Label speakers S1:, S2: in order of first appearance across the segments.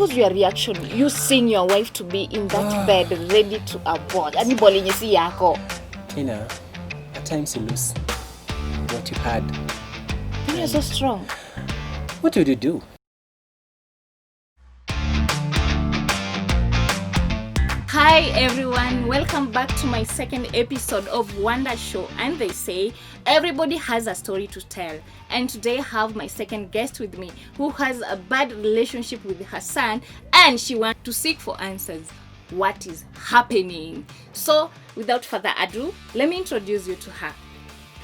S1: was your reaction, you seeing your wife to be in that bed ready to abort? Anybody you see yako?
S2: Tina, at times you lose what you had.
S1: You're so strong.
S2: What would you do?
S1: Hi everyone, welcome back to my second episode of Wonder Show. And they say everybody has a story to tell. And today I have my second guest with me who has a bad relationship with her son and she wants to seek for answers. What is happening? So without further ado, let me introduce you to her.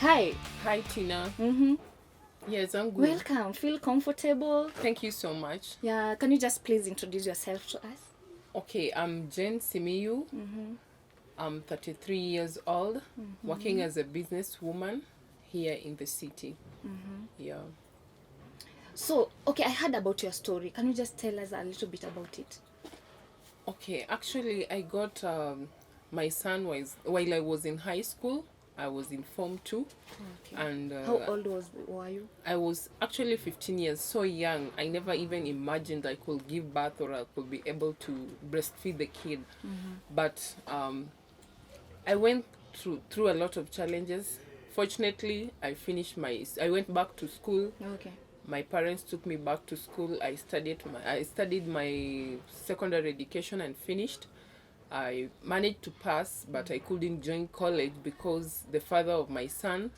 S1: Hi.
S3: Hi, Tina.
S1: Mm-hmm.
S3: Yes, I'm good.
S1: Welcome. Feel comfortable.
S3: Thank you so much.
S1: Yeah. Can you just please introduce yourself to us?
S3: Okay, I'm Jen Simiyu.
S1: Mm-hmm.
S3: I'm 33 years old, working as a businesswoman here in the city.
S1: Mm-hmm.
S3: Yeah.
S1: So, okay, I heard about your story. Can you just tell us a little bit about it?
S3: Okay, actually, I got my son while I was in high school. I was in Form 2.
S1: Okay.
S3: And
S1: How old were you?
S3: I was actually 15 years, so young. I never even imagined I could give birth or I could be able to breastfeed the kid. But I went through a lot of challenges. Fortunately, I went back to school.
S1: Okay.
S3: My parents took me back to school. I studied my secondary education and finished. I managed to pass, but I couldn't join college because the father of my son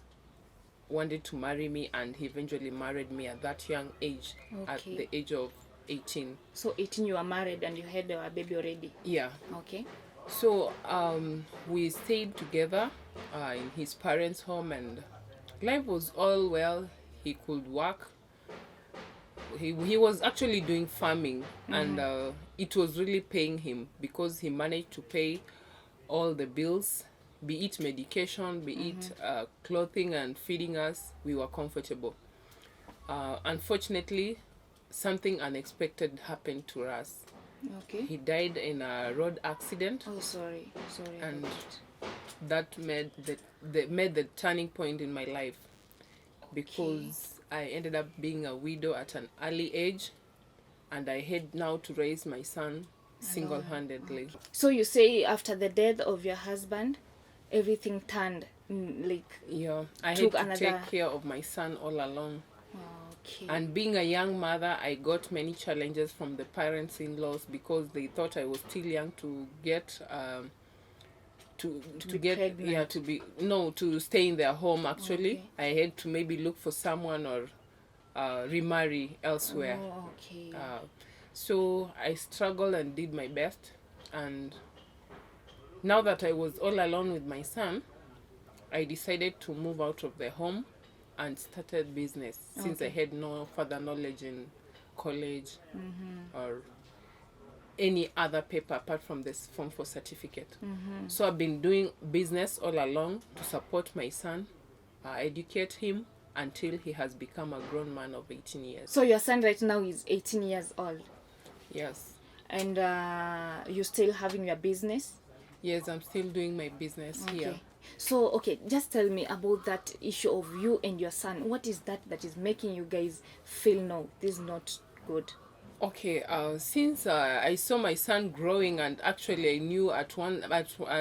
S3: wanted to marry me, and he eventually married me at that young age, at the age of 18.
S1: So 18 you were married and you had a baby already?
S3: Yeah.
S1: Okay.
S3: So we stayed together in his parents' home, and life was all well. He could work. He was actually doing farming, and it was really paying him because he managed to pay all the bills, be it medication, be it clothing and feeding us. We were comfortable. Unfortunately, something unexpected happened to us.
S1: Okay.
S3: He died in a road accident.
S1: Oh, sorry.
S3: And that made the turning point in my life, because I ended up being a widow at an early age, and I had now to raise my son single-handedly.
S1: So you say after the death of your husband, everything turned
S3: Yeah, I
S1: took
S3: had to take care of my son all alone.
S1: Okay.
S3: And being a young mother, I got many challenges from the parents-in-laws because they thought I was still young to get to stay in their home. Actually, I had to maybe look for someone or remarry elsewhere.
S1: Okay.
S3: So I struggled and did my best, and now that I was all alone with my son, I decided to move out of the home and started business, since I had no further knowledge in college or any other paper apart from this Form 4 certificate. So I've been doing business all along to support my son, educate him until he has become a grown man of 18 years.
S1: So your son right now is 18 years old?
S3: Yes.
S1: And you still having your business?
S3: Yes, I'm still doing my business here.
S1: So, just tell me about that issue of you and your son. What is that is making you guys feel, no, this is not good?
S3: Okay, since I saw my son growing, and actually I knew at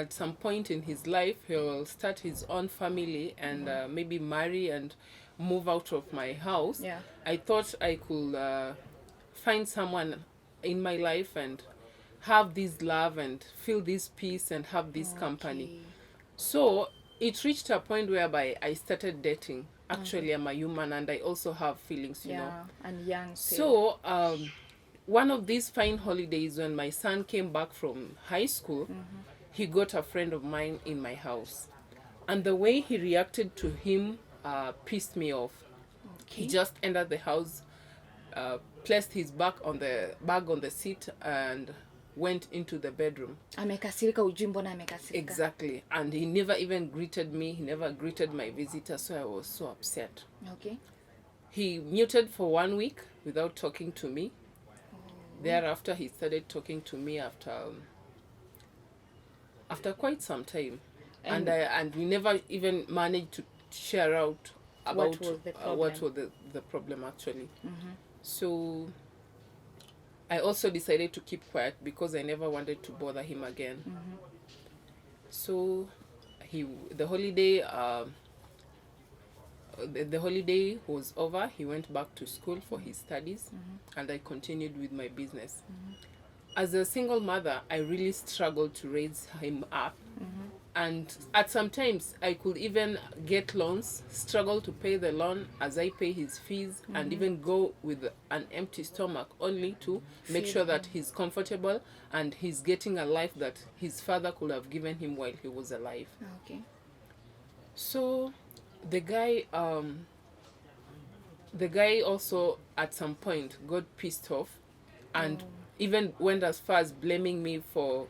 S3: some point in his life he will start his own family and maybe marry and move out of my house.
S1: Yeah.
S3: I thought I could find someone in my life and have this love and feel this peace and have this company. So it reached a point whereby I started dating. Actually, I'm a human and I also have feelings, you know.
S1: And young still.
S3: So one of these fine holidays when my son came back from high school, he got a friend of mine in my house. And the way he reacted to him pissed me off. He just entered the house, placed his bag on the seat and went into the bedroom.
S1: Amekasirika, ujui mbona amekasirika.
S3: Exactly. And he never even greeted me. He never greeted my visitor, so I was so upset.
S1: Okay.
S3: He muted for 1 week without talking to me. Thereafter, he started talking to me after quite some time. And we never even managed to share out about what was the problem actually. So I also decided to keep quiet because I never wanted to bother him again. So the holiday the holiday was over. He went back to school for his studies, and I continued with my business. As a single mother, I really struggled to raise him up. And at some times, I could even get loans, struggle to pay the loan as I pay his fees, and even go with an empty stomach only to make sure that he's comfortable and he's getting a life that his father could have given him while he was alive.
S1: Okay.
S3: So the guy also at some point got pissed off and even went as far as blaming me for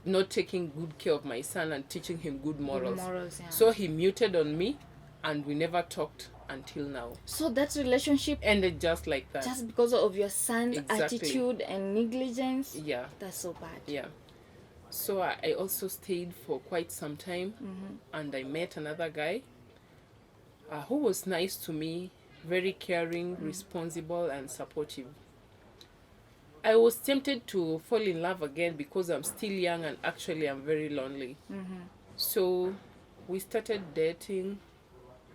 S3: not taking good care of my son and teaching him good morals.
S1: Yeah.
S3: So he muted on me and we never talked until now.
S1: So that relationship
S3: Ended just like that.
S1: just because of your son's
S3: Exactly.
S1: attitude and negligence?
S3: Yeah.
S1: That's so bad.
S3: Yeah. So I also stayed for quite some time, and I met another guy who was nice to me, very caring, responsible, and supportive. I was tempted to fall in love again because I'm still young and actually I'm very lonely. So we started dating,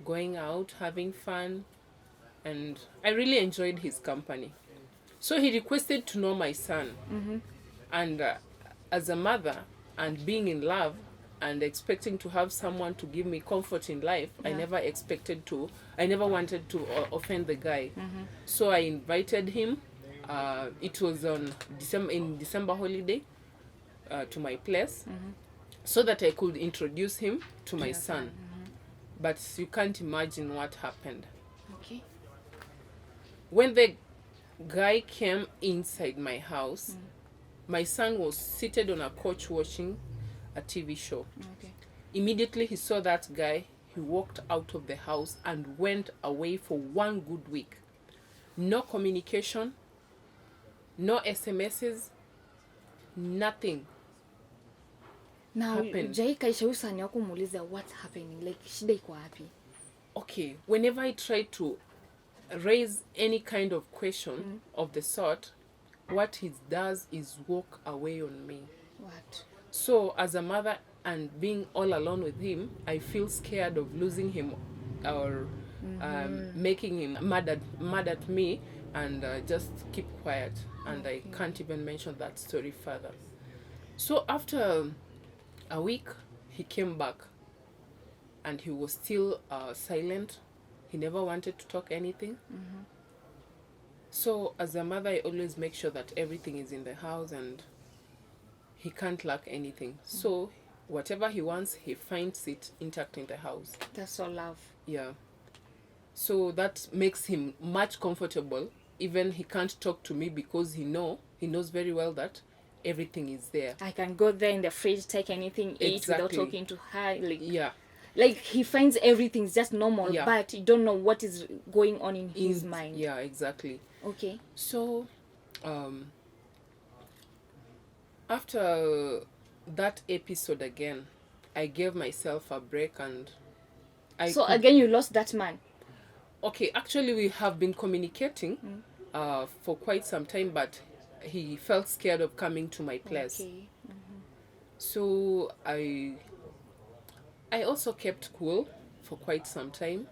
S3: going out, having fun, and I really enjoyed his company. So he requested to know my son. And as a mother and being in love and expecting to have someone to give me comfort in life, I never wanted to offend the guy. So I invited him. It was on December holiday to my place, so that I could introduce him to my son. But you can't imagine what happened.
S1: Okay.
S3: When the guy came inside my house, my son was seated on a couch watching a TV show.
S1: Okay.
S3: Immediately he saw that guy, he walked out of the house and went away for 1 good week. No communication, no SMSs, nothing.
S1: Now,
S3: happened.
S1: Jai kaisha usani wako muuliza what's happening? Like, shida iko wapi?
S3: Okay, whenever I try to raise any kind of question of the sort, what he does is walk away on me.
S1: What?
S3: So as a mother and being all alone with him, I feel scared of losing him or making him mad at me, and just keep quiet, and I can't even mention that story further. So after a week, he came back and he was still silent. He never wanted to talk anything. So as a mother, I always make sure that everything is in the house and he can't lack anything. So whatever he wants, he finds it intact in the house.
S1: That's all love.
S3: Yeah. So that makes him much comfortable. Even he can't talk to me because he knows very well that everything is there.
S1: I can go there in the fridge, take anything, eat without
S3: Exactly.
S1: talking to her. Like,
S3: Yeah.
S1: like he finds everything's just normal,
S3: Yeah.
S1: but you don't know what is going on in his mind.
S3: Yeah, exactly.
S1: Okay.
S3: So after that episode again, I gave myself a break, and
S1: Again, you lost that man.
S3: Okay, actually we have been communicating for quite some time, but he felt scared of coming to my place.
S1: Okay.
S3: So I also kept cool for quite some time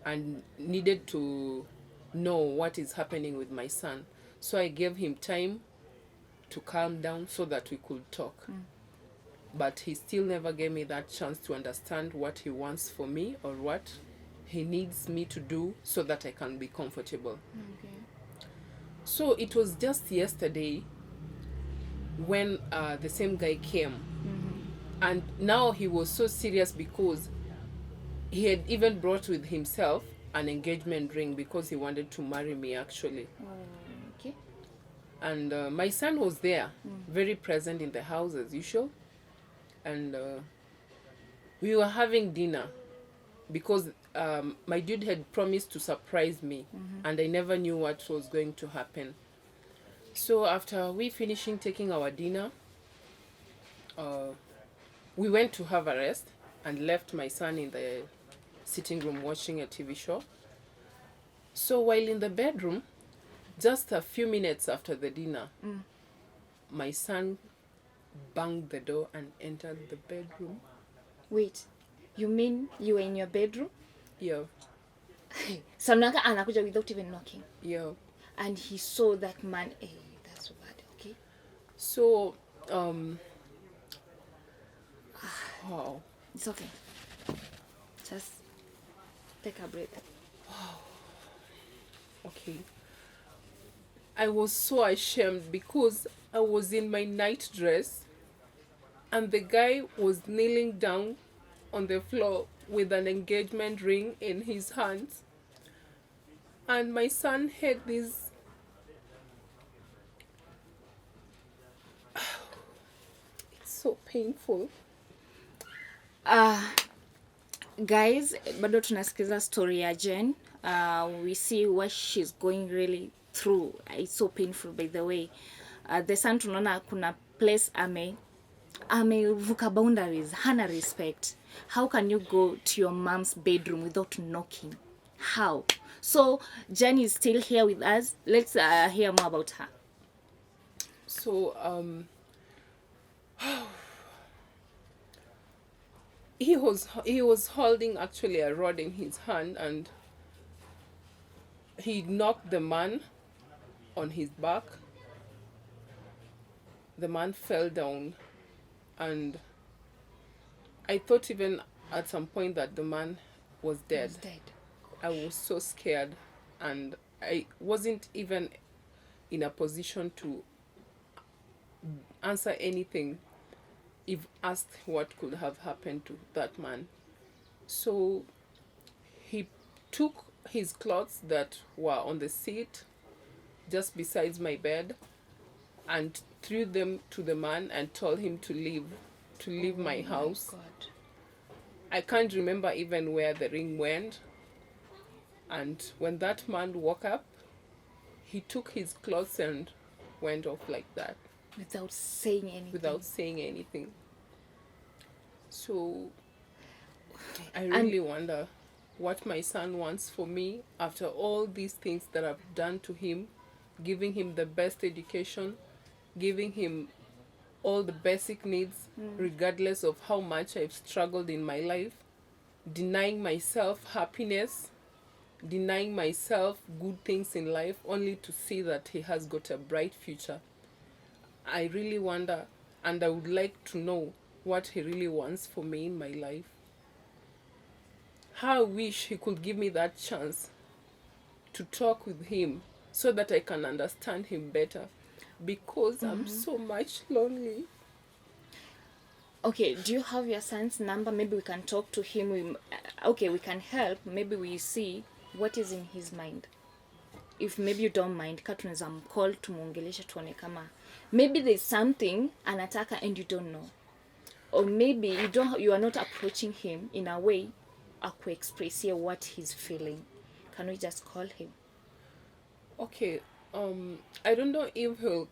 S3: and needed to know what is happening with my son. So I gave him time to calm down so that we could talk. But he still never gave me that chance to understand what he wants for me or what he needs me to do so that I can be comfortable.
S1: Okay.
S3: So it was just yesterday when the same guy came. And now he was so serious because he had even brought with himself an engagement ring because he wanted to marry me, actually.
S1: Okay.
S3: And my son was there, very present in the house as usual. And we were having dinner because my dude had promised to surprise me, and I never knew what was going to happen. So after we finishing taking our dinner, we went to have a rest and left my son in the sitting room watching a TV show. So while in the bedroom, Just a few minutes after the dinner, my son banged the door and entered the bedroom.
S1: Wait, you mean you were in your bedroom?
S3: Yeah,
S1: Samnaka anakuja without even knocking.
S3: yeah.
S1: And he saw that man. Hey, that's so bad, okay?
S3: So, wow.
S1: It's okay. Just take a breath.
S3: Okay. I was so ashamed because I was in my night dress and the guy was kneeling down on the floor with an engagement ring in his hands. And my son had this. It's so painful.
S1: Guys, bado tunasikiza story ya Jen. We see what she's going really through. It's so painful, by the way. The son tunaona kuna place amevuka boundaries, hana respect. How can you go to your mom's bedroom without knocking? How? So Jen is still here with us. Let's hear more about her.
S3: So, he was holding actually a rod in his hand, and he knocked the man on his back. The man fell down, and I thought even at some point that the man was dead.
S1: He's dead.
S3: I was so scared, and I wasn't even in a position to answer anything if asked what could have happened to that man. So he took his clothes that were on the seat just beside my bed and threw them to the man and told him to leave my house.
S1: My God.
S3: I can't remember even where the ring went. And when that man woke up, he took his clothes and went off like that.
S1: Without saying anything.
S3: Without saying anything. So I really wonder what my son wants for me after all these things that I've done to him, giving him the best education, giving him all the basic needs, regardless of how much I've struggled in my life, denying myself happiness, denying myself good things in life, only to see that he has got a bright future. I really wonder, and I would like to know what he really wants for me in my life. How I wish he could give me that chance to talk with him so that I can understand him better, because I'm so much lonely.
S1: Okay, do you have your son's number? Maybe we can talk to him. We can help. Maybe we see what is in his mind. If maybe you don't mind, tunaweza mcall tumuongeleshe tuone kama maybe there's something anataka and you don't know, or maybe you are not approaching him in a way akuexpressie what he's feeling. Can we just call him?
S3: Okay, I don't know if he'll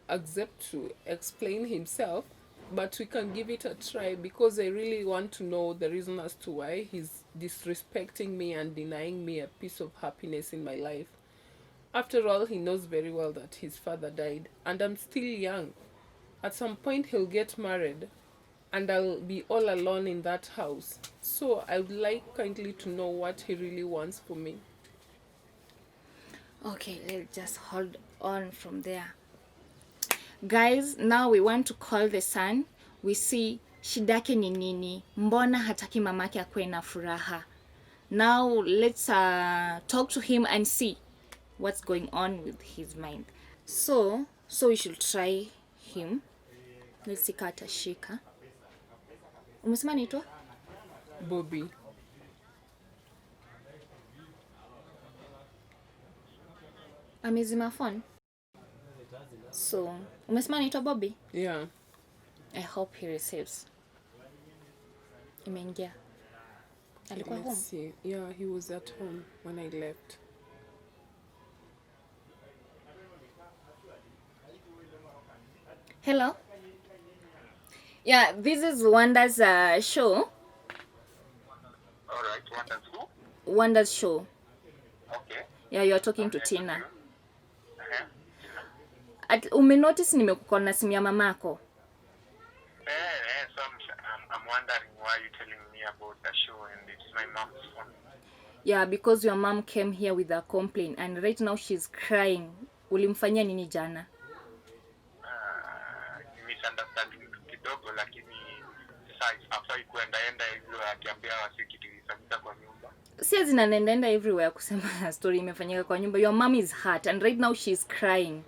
S3: accept to explain himself, but we can give it a try, because I really want to know the reason as to why he's disrespecting me and denying me a piece of happiness in my life. After all, he knows very well that his father died, and I'm still young. At some point, he'll get married, and I'll be all alone in that house. So I would like kindly to know what he really wants for me.
S1: Okay, let's just hold on from there. Guys, now we want to call the son. We see shidake ni nini, mbona hataki mamake akuwe na furaha. Now let's talk to him and see what's going on with his mind. So we should try him. Let's see kata shika. Umesema naitwa
S3: Bobby.
S1: amezima phone. So umesema naitwa Bobby?
S3: Yeah.
S1: I hope he receives. Imeingia. Alikuwa home?
S3: Let's see. Yeah, he was at home when I left.
S1: Hello? Yeah, this is Wanda's show.
S4: Alright, Wonder's who?
S1: Wanda's show.
S4: Okay.
S1: Yeah, you're talking to Tina. Umenotice nimekucall na simu ya mamako?
S4: So I'm wondering why you're telling me about the show and it's my mom's phone.
S1: Yeah, because your mom came here with a complaint and right now she's crying. Ulimfanyia nini jana?
S4: Misunderstanding kidogo, lakini sasa afai kuendaenda hivyo akiambia wasi kitu ilifanyika kwa nyumba.
S1: Si zinaendaenda everywhere kusema story imefanyika kwa nyumba. Your mom is hurt and right now she's crying.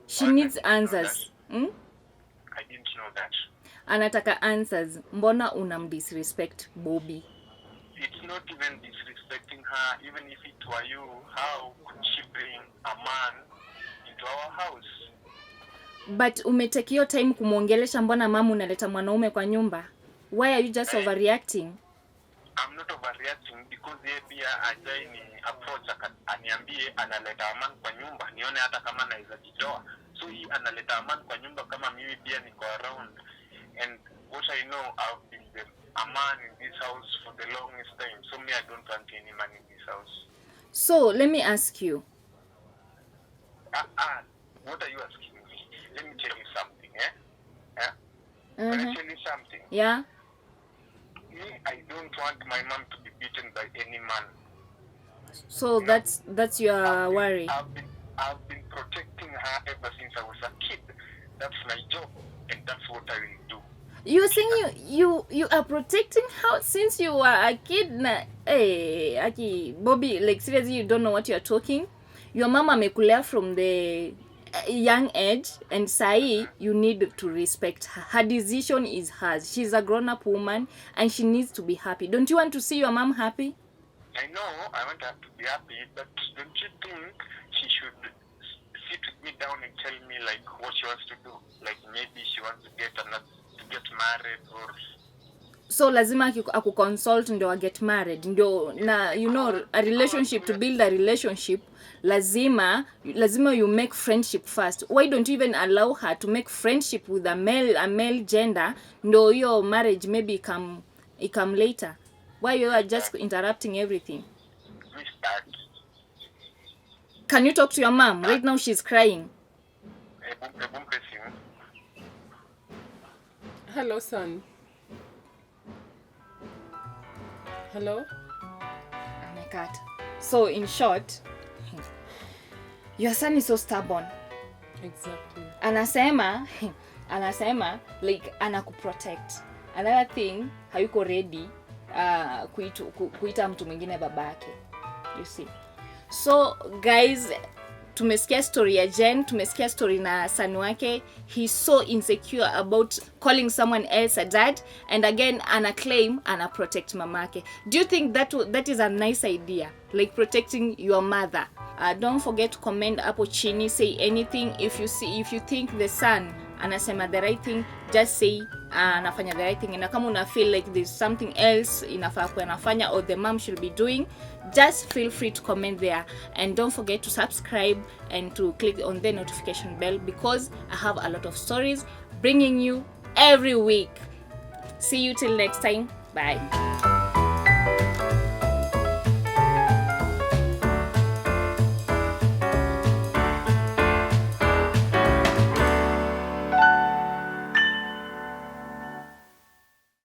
S1: She needs answers.
S4: I didn't know that.
S1: Anataka answers. Mbona unamdisrespect Bobby?
S4: It's not even disrespecting her. Even if it were you, how could she bring a man into our house?
S1: But umetake your time kumuongelesha, mbona mama unaleta mwanaume kwa nyumba? Why are you just overreacting?
S4: I'm not overreacting because yeye pia ajai ni approach aniambie analeta man kwa nyumba. Nione hata kama naweza jitoa. So he analeta man kwa nyumba kama mimi pia niko around. And what I know, I've been a man in this house for the longest time. So me, I don't want any man in this house.
S1: So let me ask you.
S4: What are you asking me? Let me tell you something, Can I tell you something?
S1: Yeah?
S4: Me, I don't want my mom to be beaten by any man.
S1: So that's your worry.
S4: I've been protecting her ever since I was a kid. That's my job, and that's what I will do.
S1: You're saying you are protecting her since you were a kid? Hey, Aki, Bobby, like seriously, you don't know what you're talking? Your mama amekulea from the young age, and sai you need to respect her. Her decision is hers. She's a grown-up woman and she needs to be happy. Don't you want to see your mom happy?
S4: I know I want her to be happy, but don't you think she should sit with me down and tell me like what she wants to do? Like maybe she wants to get married or
S1: so lazima akukonsult ndio get married ndio na you know a relationship, to build a relationship lazima you make friendship first. Why don't you even allow her to make friendship with a male gender ndio your marriage maybe come later? Why you are just interrupting everything? Can you talk to your mom? Right now she's crying.
S3: Hello, son. Hello?
S1: Amekat. So in short, your son is so stubborn.
S3: Exactly.
S1: Anasema like anakuprotect. Another thing, hayuko ready kuita mtu mwingine babake. You see. So guys, tumesikia story ya Jen, tumesikia story na son wake. He's so insecure about calling someone else a dad, and again claim protect mamake. Do you think that is a nice idea, like protecting your mother? Don't forget to comment hapo chini, say anything. If you think the son anasema the right thing, just say anafanya the right thing. Na kama una feel like there's something else inafaa kuwa anafanya or the mom should be doing, just feel free to comment there. And don't forget to subscribe and to click on the notification bell, because I have a lot of stories bringing you every week. See you till next time. Bye.